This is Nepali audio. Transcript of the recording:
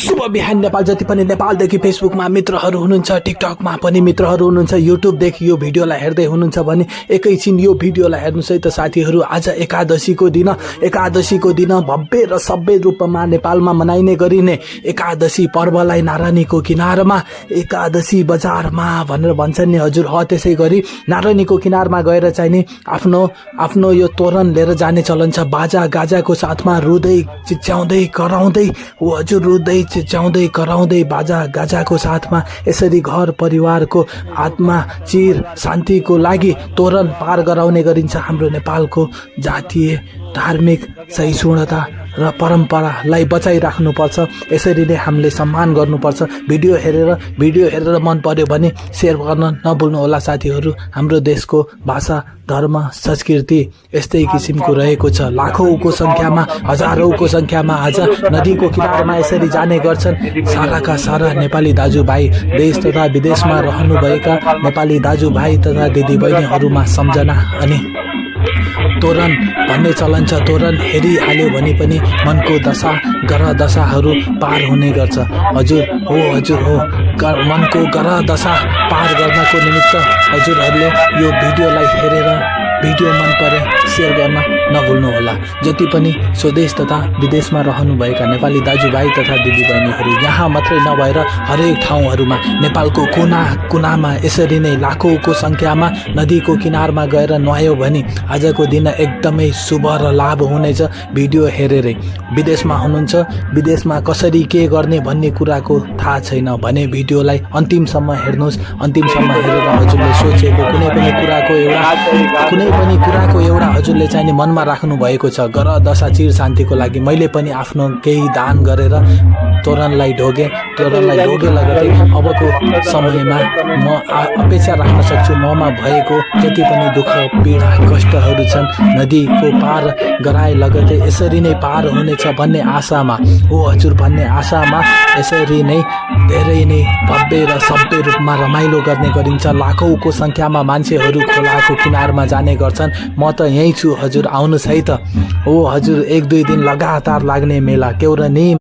शुभ बिहान नेपाल। जति पनि नेपालदेखि फेसबुकमा मित्रहरू हुनुहुन्छ, टिकटकमा पनि मित्रहरू हुनुहुन्छ, युट्युबदेखि यो भिडियोलाई हेर्दै हुनुहुन्छ भने एकैछिन यो भिडियोलाई हेर्नुहोस् है त साथीहरू। आज एकादशीको दिन भव्य र सभ्य रूपमा नेपालमा मनाइने गरिने एकादशी पर्वलाई नारायणीको किनारमा एकादशी बजारमा भनेर भन्छन् नि हजुर। त्यसै गरी नारायणीको किनारमा गएर चाहिँ नि आफ्नो यो तोरण लिएर जाने चलन छ। बाजा गाजाको साथमा रुँदै चिच्याउँदै कराउँदै हो हजुर, रुँदै चिच्याउँदै कराउँदै बाजा गाजाको साथमा यसरी घर परिवारको आत्मा चिर शान्तिको लागि तोरण पार गराउने गरिन्छ। हाम्रो नेपालको जातीय धार्मिक सहिष्णुता र परम्परालाई बचाइराख्नुपर्छ। यसरी नै हामीले सम्मान गर्नुपर्छ। भिडियो हेरेर मन पर्यो भने शेयर गर्न नभुल्नुहोला साथीहरू। हाम्रो देशको भाषा धर्म संस्कृति यस्तै किसिमको रहेको छ। लाखौंको संख्यामा हजारौंको संख्यामा आज नदीको किनारमा यसरी जाने गर्छन्। साराका सारा नेपाली दाजुभाइ, देश तथा विदेशमा रहनुभएका नेपाली दाजुभाइ तथा दिदीबहिनीहरूमा सम्झना अनि तोरण भन्ने चलन छ। तोरण हेरिहाल्यो भने पनि मनको दशा ग्रह दशाहरू पार हुने गर्छ। हजुर हो मनको ग्रह दशा पार गर्नको निमित्त हजुरहरूले यो भिडियोलाई हेरेर भिडियो मन परे शेयर गर्न नभुल्नुहोला। जति पनि स्वदेश तथा विदेशमा रहनुभएका नेपाली दाजुभाइ तथा दिदीबहिनीहरू यहाँ मात्रै नभएर हरेक ठाउँहरूमा नेपालको कुना कुनामा यसरी नै लाखौंको संख्यामा नदीको किनारमा गएर नुहायो भने आजको दिन एकदमै शुभ र लाभ हुनेछ। भिडियो हेरेरै विदेशमा हुनुहुन्छ, विदेशमा कसरी के गर्ने भन्ने कुराको थाहा छैन भने भिडियोलाई अन्तिमसम्म हेर्नुहोस्। अन्तिमसम्म हेरेर हजुरले सोचेको कुनै पनि कुराको एउटा हजुरले चाहिँ मनमा राख्नु भएको छ ग्रह दशा चिर शान्तिको लागि। मैले पनि आफ्नो केही दान गरेर तोरणलाई ढोगे लगतै अबको समयमा म अपेक्षा राख्न सक्छु ममा भएको जति पनि दुःख पीडा कष्टहरू छन् नदीको पार गराए लगतै यसरी नै पार हुनेछ भन्ने आशामा हो हजुर, भन्ने आशामा यसरी नै धेरै नै भव्य र सभ्य रूपमा रमाइलो गर्ने गरिन्छ। लाखौंको संख्यामा मान्छेहरू खोलाको किनारमा जाने गर्छन्। म त यहीँ छु हजुर, आउनुहोस् है त। हो हजुर, 1-2 दिन लगातार लाग्ने मेला केवरनी